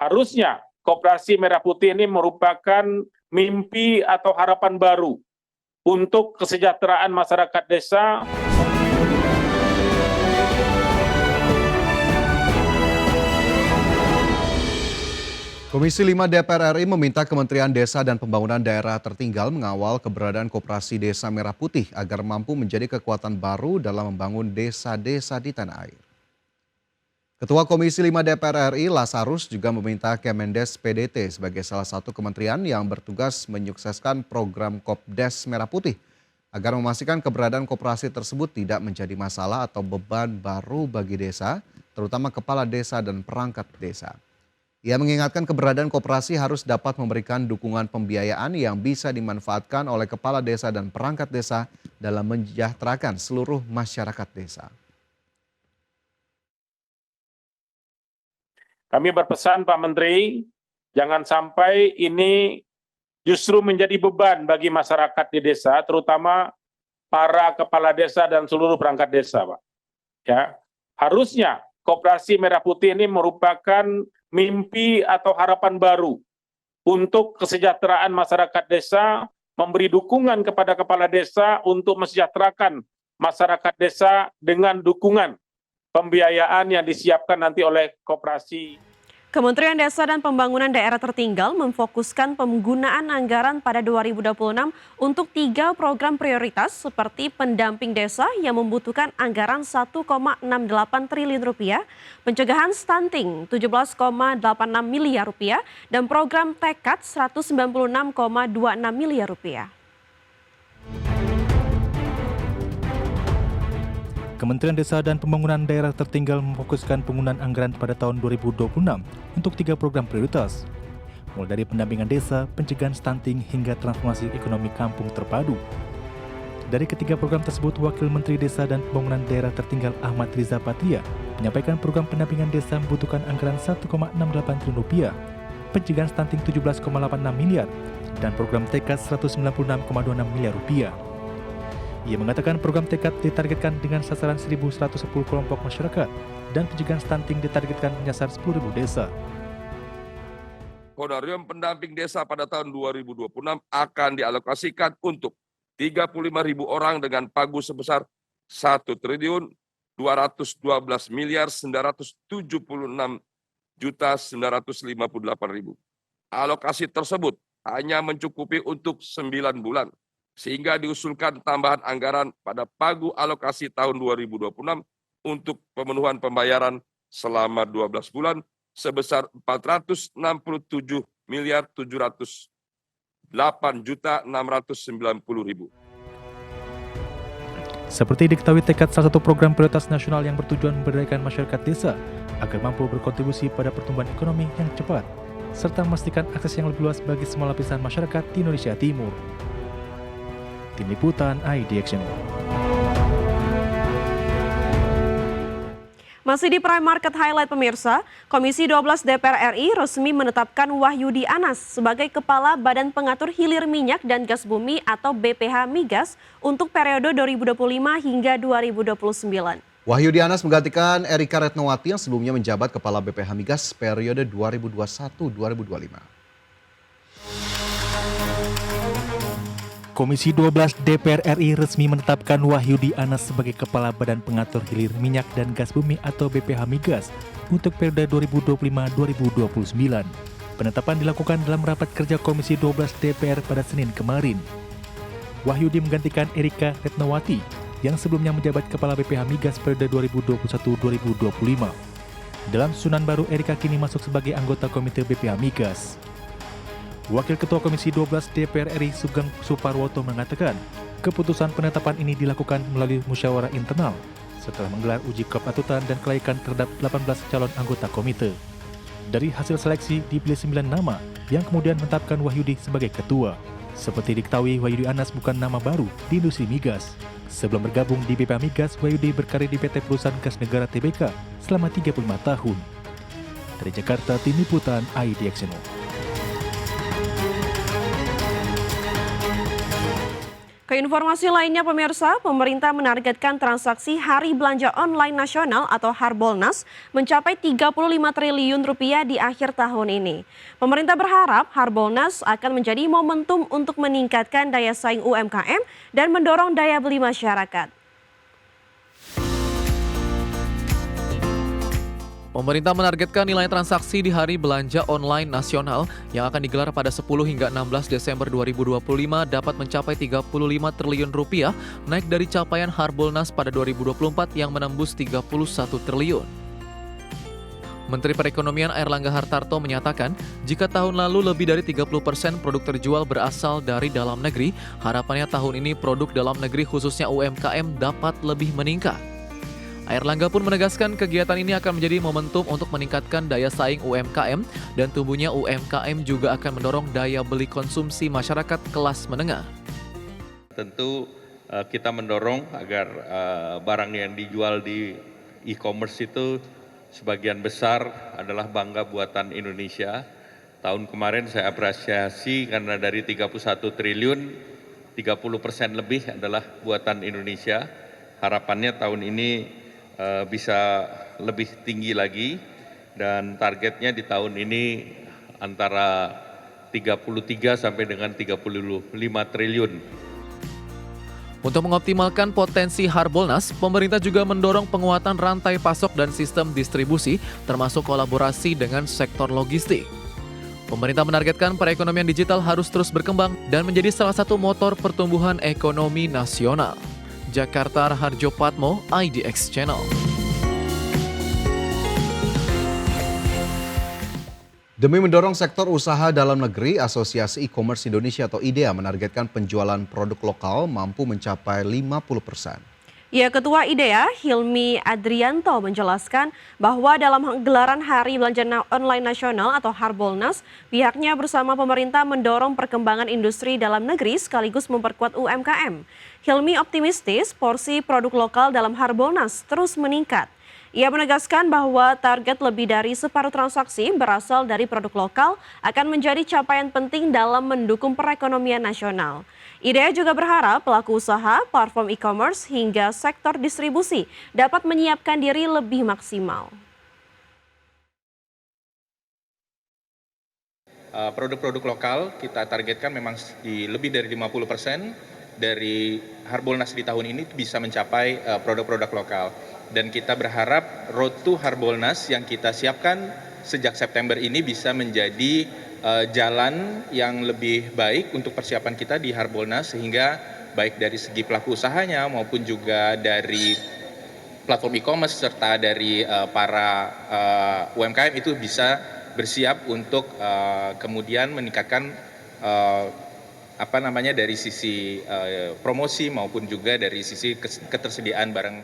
Harusnya Koperasi Merah Putih ini merupakan mimpi atau harapan baru untuk kesejahteraan masyarakat desa. Komisi 5 DPR RI meminta Kementerian Desa dan Pembangunan Daerah Tertinggal mengawal keberadaan Koperasi Desa Merah Putih agar mampu menjadi kekuatan baru dalam membangun desa-desa di tanah air. Ketua Komisi 5 DPR RI Lazarus juga meminta Kemendes PDT sebagai salah satu kementerian yang bertugas menyukseskan program Kopdes Merah Putih agar memastikan keberadaan koperasi tersebut tidak menjadi masalah atau beban baru bagi desa, terutama kepala desa dan perangkat desa. Ia mengingatkan keberadaan koperasi harus dapat memberikan dukungan pembiayaan yang bisa dimanfaatkan oleh kepala desa dan perangkat desa dalam mensejahterakan seluruh masyarakat desa. Kami berpesan Pak Menteri, jangan sampai ini justru menjadi beban bagi masyarakat di desa, terutama para kepala desa dan seluruh perangkat desa, Pak. Ya, harusnya Koperasi Merah Putih ini merupakan mimpi atau harapan baru untuk kesejahteraan masyarakat desa, memberi dukungan kepada kepala desa untuk mesejahterakan masyarakat desa dengan dukungan pembiayaan yang disiapkan nanti oleh koperasi. Kementerian Desa dan Pembangunan Daerah Tertinggal memfokuskan penggunaan anggaran pada 2026 untuk 3 program prioritas seperti pendamping desa yang membutuhkan anggaran 1,68 triliun rupiah, pencegahan stunting 17,86 miliar rupiah, dan program tekad 196,26 miliar rupiah. Kementerian Desa dan Pembangunan Daerah Tertinggal memfokuskan penggunaan anggaran pada tahun 2026 untuk 3 program prioritas, mulai dari pendampingan desa, pencegahan stunting, hingga transformasi ekonomi kampung terpadu. Dari ketiga program tersebut, Wakil Menteri Desa dan Pembangunan Daerah Tertinggal Ahmad Riza Patria menyampaikan program pendampingan desa membutuhkan anggaran 1,68 triliun rupiah, pencegahan stunting 17,86 miliar, dan program tekad 196,26 miliar rupiah. Ia mengatakan program tekad ditargetkan dengan sasaran 1.110 kelompok masyarakat dan pencegahan stunting ditargetkan menyasar 10.000 desa. Honorarium pendamping desa pada tahun 2026 akan dialokasikan untuk 35.000 orang dengan pagu sebesar 1 triliun 212 miliar 976 juta 958 ribu. Alokasi tersebut hanya mencukupi untuk 9 bulan. Sehingga diusulkan tambahan anggaran pada pagu alokasi tahun 2026 untuk pemenuhan pembayaran selama 12 bulan sebesar 467 miliar 708 juta 690 ribu. Seperti diketahui, tekad salah satu program prioritas nasional yang bertujuan memberdayakan masyarakat desa agar mampu berkontribusi pada pertumbuhan ekonomi yang cepat, serta memastikan akses yang lebih luas bagi semua lapisan masyarakat di Indonesia Timur. Tim Liputan IDXN. Masih di Prime Market Highlight pemirsa, Komisi 12 DPR RI resmi menetapkan Wahyudi Anas sebagai Kepala Badan Pengatur Hilir Minyak dan Gas Bumi atau BPH Migas untuk periode 2025 hingga 2029. Wahyudi Anas menggantikan Erika Retnowati yang sebelumnya menjabat Kepala BPH Migas periode 2021-2025. Komisi 12 DPR RI resmi menetapkan Wahyudi Anas sebagai Kepala Badan Pengatur Hilir Minyak dan Gas Bumi atau BPH Migas untuk periode 2025-2029. Penetapan dilakukan dalam rapat kerja Komisi 12 DPR pada Senin kemarin. Wahyudi menggantikan Erika Retnowati yang sebelumnya menjabat Kepala BPH Migas periode 2021-2025. Dalam susunan baru, Erika kini masuk sebagai anggota Komite BPH Migas. Wakil Ketua Komisi 12 DPR RI Sugeng Suparwoto mengatakan, keputusan penetapan ini dilakukan melalui musyawarah internal setelah menggelar uji kepatutan dan kelaikan terhadap 18 calon anggota komite. Dari hasil seleksi dipilih 9 nama yang kemudian menetapkan Wahyudi sebagai ketua. Seperti diketahui, Wahyudi Anas bukan nama baru di industri migas. Sebelum bergabung di BPH Migas, Wahyudi berkarir di PT Perusahaan Gas Negara Tbk selama 35 tahun. Dari Jakarta, Tim Liputan IDXN. Keinformasi lainnya pemirsa, pemerintah menargetkan transaksi Hari Belanja Online Nasional atau Harbolnas mencapai 35 triliun rupiah di akhir tahun ini. Pemerintah berharap Harbolnas akan menjadi momentum untuk meningkatkan daya saing UMKM dan mendorong daya beli masyarakat. Pemerintah menargetkan nilai transaksi di Hari Belanja Online Nasional yang akan digelar pada 10 hingga 16 Desember 2025 dapat mencapai 35 triliun rupiah, naik dari capaian Harbolnas pada 2024 yang menembus 31 triliun. Menteri Perekonomian Airlangga Hartarto menyatakan, jika tahun lalu lebih dari 30% produk terjual berasal dari dalam negeri, harapannya tahun ini produk dalam negeri khususnya UMKM dapat lebih meningkat. Airlangga pun menegaskan kegiatan ini akan menjadi momentum untuk meningkatkan daya saing UMKM dan tumbuhnya UMKM juga akan mendorong daya beli konsumsi masyarakat kelas menengah. Tentu kita mendorong agar barang yang dijual di e-commerce itu sebagian besar adalah bangga buatan Indonesia. Tahun kemarin saya apresiasi karena dari 31 triliun, 30% lebih adalah buatan Indonesia. Harapannya tahun ini bisa lebih tinggi lagi dan targetnya di tahun ini antara 33 sampai dengan 35 triliun. Untuk mengoptimalkan potensi Harbolnas, pemerintah juga mendorong penguatan rantai pasok dan sistem distribusi, termasuk kolaborasi dengan sektor logistik. Pemerintah menargetkan perekonomian digital harus terus berkembang dan menjadi salah satu motor pertumbuhan ekonomi nasional. Jakarta, Raharjo Patmo, IDX Channel. Demi mendorong sektor usaha dalam negeri, Asosiasi E-commerce Indonesia atau IDEA menargetkan penjualan produk lokal mampu mencapai 50%. Ya, Ketua IDEA Hilmi Adrianto menjelaskan bahwa dalam gelaran Hari Belanja Online Nasional atau Harbolnas, pihaknya bersama pemerintah mendorong perkembangan industri dalam negeri sekaligus memperkuat UMKM. Hilmi optimistis porsi produk lokal dalam Harbolnas terus meningkat. Ia menegaskan bahwa target lebih dari separuh transaksi berasal dari produk lokal akan menjadi capaian penting dalam mendukung perekonomian nasional. IDEA juga berharap pelaku usaha, platform e-commerce hingga sektor distribusi dapat menyiapkan diri lebih maksimal. Produk-produk lokal kita targetkan memang di lebih dari 50% dari Harbolnas di tahun ini bisa mencapai produk-produk lokal. Dan kita berharap Road to Harbolnas yang kita siapkan sejak September ini bisa menjadi jalan yang lebih baik untuk persiapan kita di Harbolnas, sehingga baik dari segi pelaku usahanya maupun juga dari platform e-commerce serta dari para UMKM itu bisa bersiap untuk kemudian meningkatkan dari sisi promosi maupun juga dari sisi ketersediaan barang.